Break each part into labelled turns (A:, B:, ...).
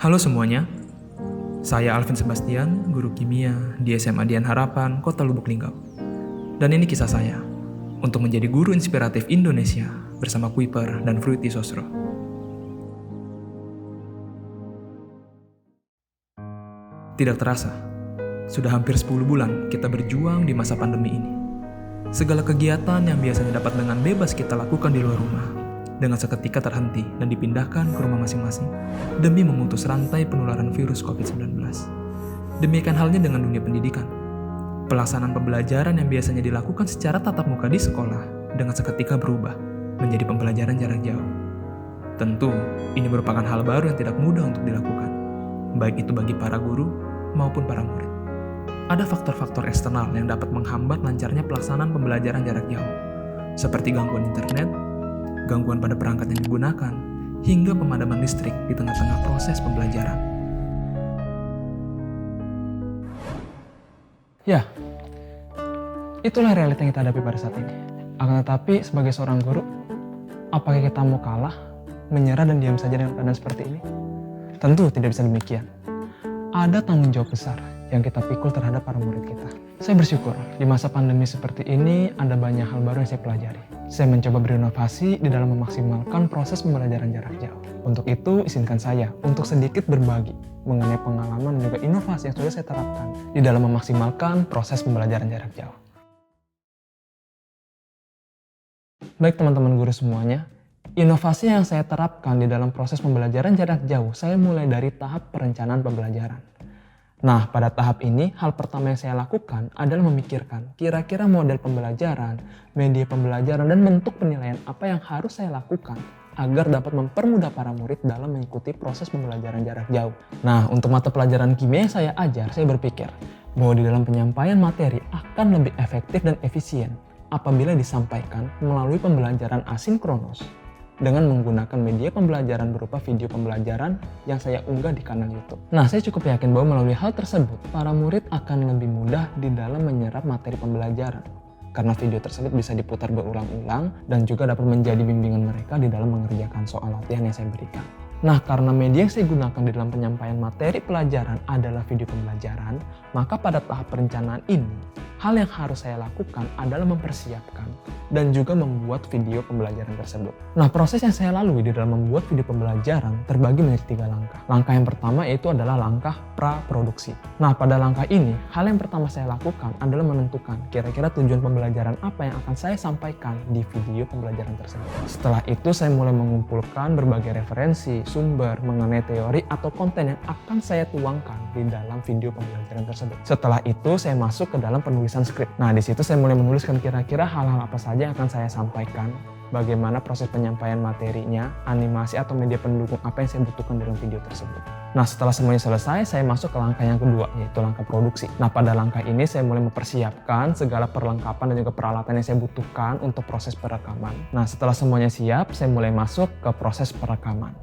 A: Halo semuanya, saya Alvin Sebastian, guru kimia di SMA Dian Harapan, Kota Lubuk Linggau. Dan ini kisah saya untuk menjadi guru inspiratif Indonesia bersama Kuiper dan Fruity Sosro. Tidak terasa, sudah hampir 10 bulan kita berjuang di masa pandemi ini. Segala kegiatan yang biasanya dapat dengan bebas kita lakukan di luar rumah, dengan seketika terhenti dan dipindahkan ke rumah masing-masing demi memutus rantai penularan virus COVID-19. Demikian halnya dengan dunia pendidikan. Pelaksanaan pembelajaran yang biasanya dilakukan secara tatap muka di sekolah dengan seketika berubah menjadi pembelajaran jarak jauh. Tentu, ini merupakan hal baru yang tidak mudah untuk dilakukan, baik itu bagi para guru maupun para murid. Ada faktor-faktor eksternal yang dapat menghambat lancarnya pelaksanaan pembelajaran jarak jauh, seperti gangguan internet, gangguan pada perangkat yang digunakan, hingga pemadaman listrik di tengah-tengah proses pembelajaran.
B: Ya, itulah realita yang kita hadapi pada saat ini. Akan tetapi, sebagai seorang guru, apakah kita mau kalah, menyerah dan diam saja dengan keadaan seperti ini? Tentu tidak bisa demikian. Ada tanggung jawab besar yang kita pikul terhadap para murid kita. Saya bersyukur di masa pandemi seperti ini ada banyak hal baru yang saya pelajari. Saya mencoba berinovasi di dalam memaksimalkan proses pembelajaran jarak jauh. Untuk itu, izinkan saya untuk sedikit berbagi mengenai pengalaman dan juga inovasi yang sudah saya terapkan di dalam memaksimalkan proses pembelajaran jarak jauh. Baik teman-teman guru semuanya, inovasi yang saya terapkan di dalam proses pembelajaran jarak jauh, saya mulai dari tahap perencanaan pembelajaran. Nah, pada tahap ini, hal pertama yang saya lakukan adalah memikirkan kira-kira model pembelajaran, media pembelajaran, dan bentuk penilaian apa yang harus saya lakukan agar dapat mempermudah para murid dalam mengikuti proses pembelajaran jarak jauh. Nah, untuk mata pelajaran kimia yang saya ajar, saya berpikir bahwa di dalam penyampaian materi akan lebih efektif dan efisien apabila disampaikan melalui pembelajaran asinkronus dengan menggunakan media pembelajaran berupa video pembelajaran yang saya unggah di kanal YouTube. Nah, saya cukup yakin bahwa melalui hal tersebut, para murid akan lebih mudah di dalam menyerap materi pembelajaran. Karena video tersebut bisa diputar berulang-ulang dan juga dapat menjadi bimbingan mereka di dalam mengerjakan soal latihan yang saya berikan. Nah, karena media yang saya gunakan di dalam penyampaian materi pelajaran adalah video pembelajaran, maka pada tahap perencanaan ini, hal yang harus saya lakukan adalah mempersiapkan dan juga membuat video pembelajaran tersebut. Nah, proses yang saya lalui di dalam membuat video pembelajaran terbagi menjadi 3 langkah. Langkah yang pertama yaitu adalah langkah praproduksi. Nah, pada langkah ini, hal yang pertama saya lakukan adalah menentukan kira-kira tujuan pembelajaran apa yang akan saya sampaikan di video pembelajaran tersebut. Setelah itu, saya mulai mengumpulkan berbagai referensi, sumber mengenai teori atau konten yang akan saya tuangkan di dalam video pembelajaran tersebut. Setelah itu, saya masuk ke dalam penulisan skrip. Nah, di situ saya mulai menuliskan kira-kira hal-hal apa saja yang akan saya sampaikan, bagaimana proses penyampaian materinya, animasi atau media pendukung apa yang saya butuhkan dalam video tersebut. Nah, setelah semuanya selesai, saya masuk ke langkah yang kedua, yaitu langkah produksi. Nah, pada langkah ini saya mulai mempersiapkan segala perlengkapan dan juga peralatan yang saya butuhkan untuk proses perekaman. Nah, setelah semuanya siap, saya mulai masuk ke proses perekaman.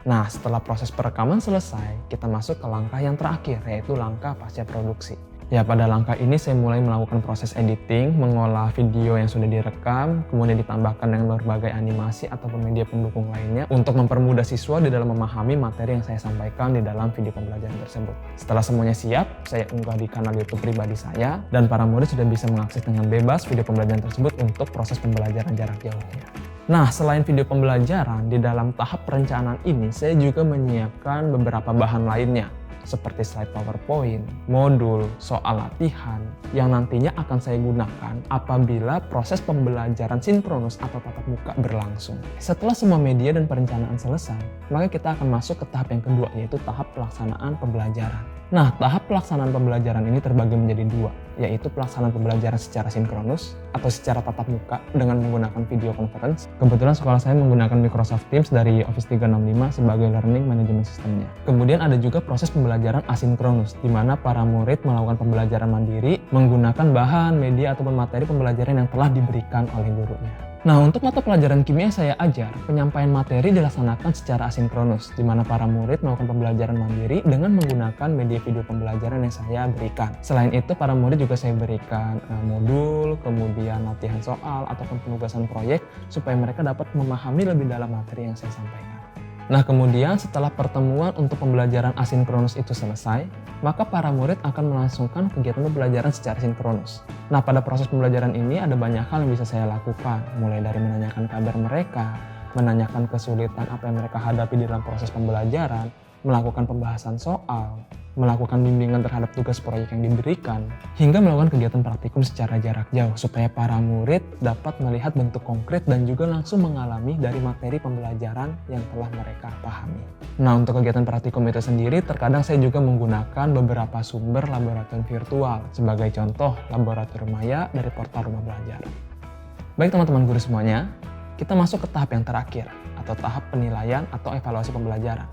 B: Nah, setelah proses perekaman selesai, kita masuk ke langkah yang terakhir, yaitu langkah pasca produksi. Ya, pada langkah ini saya mulai melakukan proses editing, mengolah video yang sudah direkam, kemudian ditambahkan dengan berbagai animasi ataupun media pendukung lainnya untuk mempermudah siswa di dalam memahami materi yang saya sampaikan di dalam video pembelajaran tersebut. Setelah semuanya siap, saya unggah di kanal YouTube pribadi saya dan para murid sudah bisa mengakses dengan bebas video pembelajaran tersebut untuk proses pembelajaran jarak jauhnya. Nah, selain video pembelajaran, di dalam tahap perencanaan ini saya juga menyiapkan beberapa bahan lainnya, seperti slide PowerPoint, modul, soal latihan, yang nantinya akan saya gunakan apabila proses pembelajaran sinkronus atau tatap muka berlangsung. Setelah semua media dan perencanaan selesai, maka kita akan masuk ke tahap yang kedua, yaitu tahap pelaksanaan pembelajaran. Nah, tahap pelaksanaan pembelajaran ini terbagi menjadi 2, yaitu pelaksanaan pembelajaran secara sinkronus atau secara tatap muka dengan menggunakan video conference. Kebetulan sekolah saya menggunakan Microsoft Teams dari Office 365 sebagai learning management systemnya. Kemudian ada juga proses pembelajaran asinkronus, di mana para murid melakukan pembelajaran mandiri menggunakan bahan, media, ataupun materi pembelajaran yang telah diberikan oleh gurunya. Nah, untuk mata pelajaran kimia yang saya ajar, penyampaian materi dilaksanakan secara asinkronus, di mana para murid melakukan pembelajaran mandiri dengan menggunakan media video pembelajaran yang saya berikan. Selain itu, para murid juga saya berikan modul, kemudian latihan soal, ataupun penugasan proyek, supaya mereka dapat memahami lebih dalam materi yang saya sampaikan. Nah, kemudian setelah pertemuan untuk pembelajaran asinkronus itu selesai, maka para murid akan melangsungkan kegiatan pembelajaran secara sinkronus. Nah, pada proses pembelajaran ini ada banyak hal yang bisa saya lakukan, mulai dari menanyakan kabar mereka, menanyakan kesulitan apa yang mereka hadapi dalam proses pembelajaran, melakukan pembahasan soal, melakukan bimbingan terhadap tugas proyek yang diberikan, hingga melakukan kegiatan praktikum secara jarak jauh supaya para murid dapat melihat bentuk konkret dan juga langsung mengalami dari materi pembelajaran yang telah mereka pahami. Nah, untuk kegiatan praktikum itu sendiri, terkadang saya juga menggunakan beberapa sumber laboratorium virtual, sebagai contoh Laboratorium Maya dari portal Rumah Belajar. Baik teman-teman guru semuanya, kita masuk ke tahap yang terakhir, atau tahap penilaian atau evaluasi pembelajaran.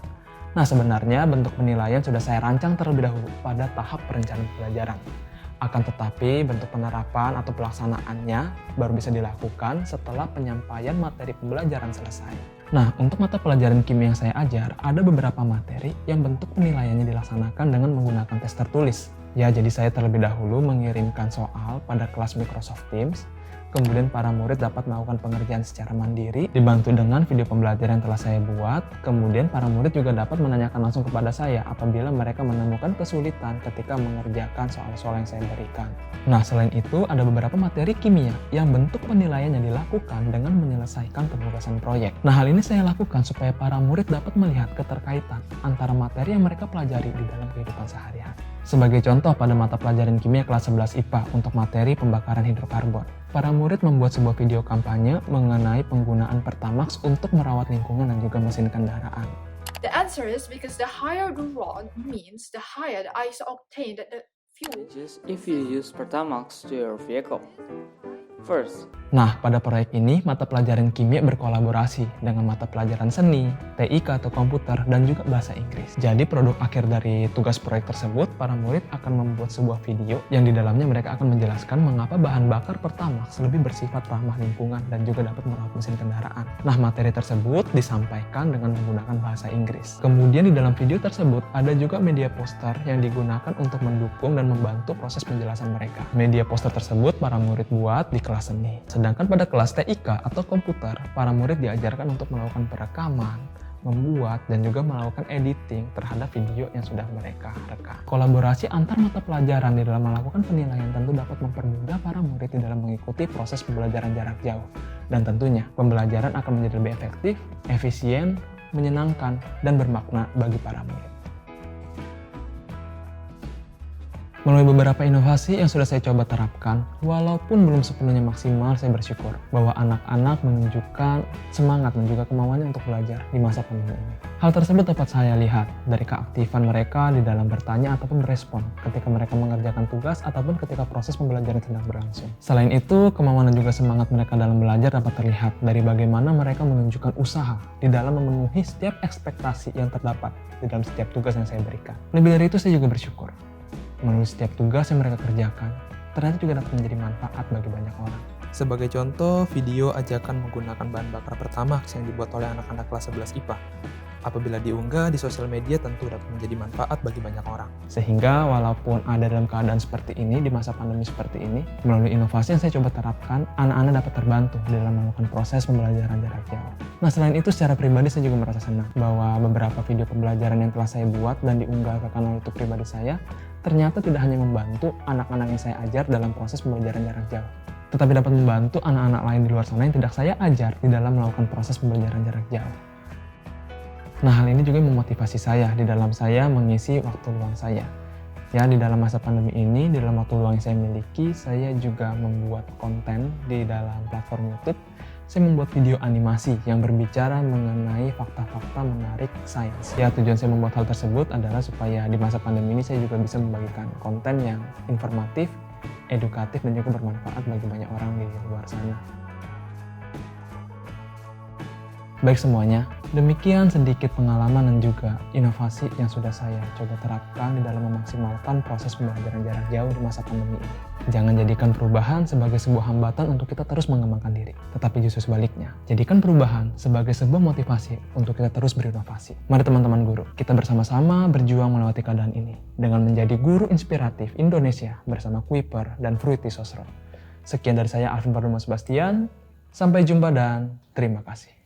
B: Nah, sebenarnya bentuk penilaian sudah saya rancang terlebih dahulu pada tahap perencanaan pembelajaran. Akan tetapi bentuk penerapan atau pelaksanaannya baru bisa dilakukan setelah penyampaian materi pembelajaran selesai. Nah, untuk mata pelajaran kimia yang saya ajar, ada beberapa materi yang bentuk penilaiannya dilaksanakan dengan menggunakan tes tertulis. Ya, jadi saya terlebih dahulu mengirimkan soal pada kelas Microsoft Teams. Kemudian para murid dapat melakukan pengerjaan secara mandiri, dibantu dengan video pembelajaran yang telah saya buat. Kemudian para murid juga dapat menanyakan langsung kepada saya apabila mereka menemukan kesulitan ketika mengerjakan soal-soal yang saya berikan. Nah, selain itu ada beberapa materi kimia yang bentuk penilaiannya dilakukan dengan menyelesaikan penugasan proyek. Nah, hal ini saya lakukan supaya para murid dapat melihat keterkaitan antara materi yang mereka pelajari di dalam kehidupan sehari-hari. Sebagai contoh, pada mata pelajaran kimia kelas 11 IPA untuk materi pembakaran hidrokarbon, para murid membuat sebuah video kampanye mengenai penggunaan Pertamax untuk merawat lingkungan dan juga mesin kendaraan.
C: The answer is because the higher the rod means the higher the isooctane that the fuel.
D: If you use Pertamax to your vehicle. First,
B: Nah, pada proyek ini, mata pelajaran kimia berkolaborasi dengan mata pelajaran seni, TIK atau komputer, dan juga bahasa Inggris. Jadi, produk akhir dari tugas proyek tersebut, para murid akan membuat sebuah video yang di dalamnya mereka akan menjelaskan mengapa bahan bakar Pertamax lebih bersifat ramah lingkungan dan juga dapat merawat mesin kendaraan. Nah, materi tersebut disampaikan dengan menggunakan bahasa Inggris. Kemudian di dalam video tersebut, ada juga media poster yang digunakan untuk mendukung dan membantu proses penjelasan mereka. Media poster tersebut para murid buat di kelas seni. Sedangkan pada kelas TIK atau komputer, para murid diajarkan untuk melakukan perekaman, membuat, dan juga melakukan editing terhadap video yang sudah mereka rekam. Kolaborasi antar mata pelajaran di dalam melakukan penilaian tentu dapat mempermudah para murid di dalam mengikuti proses pembelajaran jarak jauh. Dan tentunya, pembelajaran akan menjadi lebih efektif, efisien, menyenangkan, dan bermakna bagi para murid. Melalui beberapa inovasi yang sudah saya coba terapkan, walaupun belum sepenuhnya maksimal, saya bersyukur bahwa anak-anak menunjukkan semangat dan juga kemauannya untuk belajar di masa pandemi ini. Hal tersebut dapat saya lihat dari keaktifan mereka di dalam bertanya ataupun berespon ketika mereka mengerjakan tugas ataupun ketika proses pembelajaran sedang berlangsung. Selain itu, kemauan dan juga semangat mereka dalam belajar dapat terlihat dari bagaimana mereka menunjukkan usaha di dalam memenuhi setiap ekspektasi yang terdapat di dalam setiap tugas yang saya berikan. Lebih dari itu, saya juga bersyukur melalui setiap tugas yang mereka kerjakan, ternyata juga dapat menjadi manfaat bagi banyak orang.
A: Sebagai contoh, video ajakan menggunakan bahan bakar Pertamax yang dibuat oleh anak-anak kelas 11 IPA. Apabila diunggah di sosial media tentu dapat menjadi manfaat bagi banyak orang.
B: Sehingga walaupun ada dalam keadaan seperti ini, di masa pandemi seperti ini, melalui inovasi yang saya coba terapkan, anak-anak dapat terbantu dalam melakukan proses pembelajaran jarak jauh. Nah, selain itu secara pribadi saya juga merasa senang bahwa beberapa video pembelajaran yang telah saya buat dan diunggah ke kanal YouTube pribadi saya, ternyata tidak hanya membantu anak-anak yang saya ajar dalam proses pembelajaran jarak jauh, tetapi dapat membantu anak-anak lain di luar sana yang tidak saya ajar di dalam melakukan proses pembelajaran jarak jauh. Nah, hal ini juga memotivasi saya di dalam saya mengisi waktu luang saya. Ya, di dalam masa pandemi ini, di dalam waktu luang yang saya miliki, saya juga membuat konten di dalam platform YouTube. Saya membuat video animasi yang berbicara mengenai fakta-fakta menarik sains. Ya, tujuan saya membuat hal tersebut adalah supaya di masa pandemi ini saya juga bisa membagikan konten yang informatif, edukatif, dan juga bermanfaat bagi banyak orang di luar sana. Baik semuanya, demikian sedikit pengalaman dan juga inovasi yang sudah saya coba terapkan di dalam memaksimalkan proses pembelajaran jarak jauh di masa pandemi ini. Jangan jadikan perubahan sebagai sebuah hambatan untuk kita terus mengembangkan diri, tetapi justru sebaliknya, jadikan perubahan sebagai sebuah motivasi untuk kita terus berinovasi. Mari teman-teman guru, kita bersama-sama berjuang melewati keadaan ini dengan menjadi guru inspiratif Indonesia bersama Kuiper dan Fruity Sosro. Sekian dari saya, Alvin Parduma Sebastian. Sampai jumpa dan terima kasih.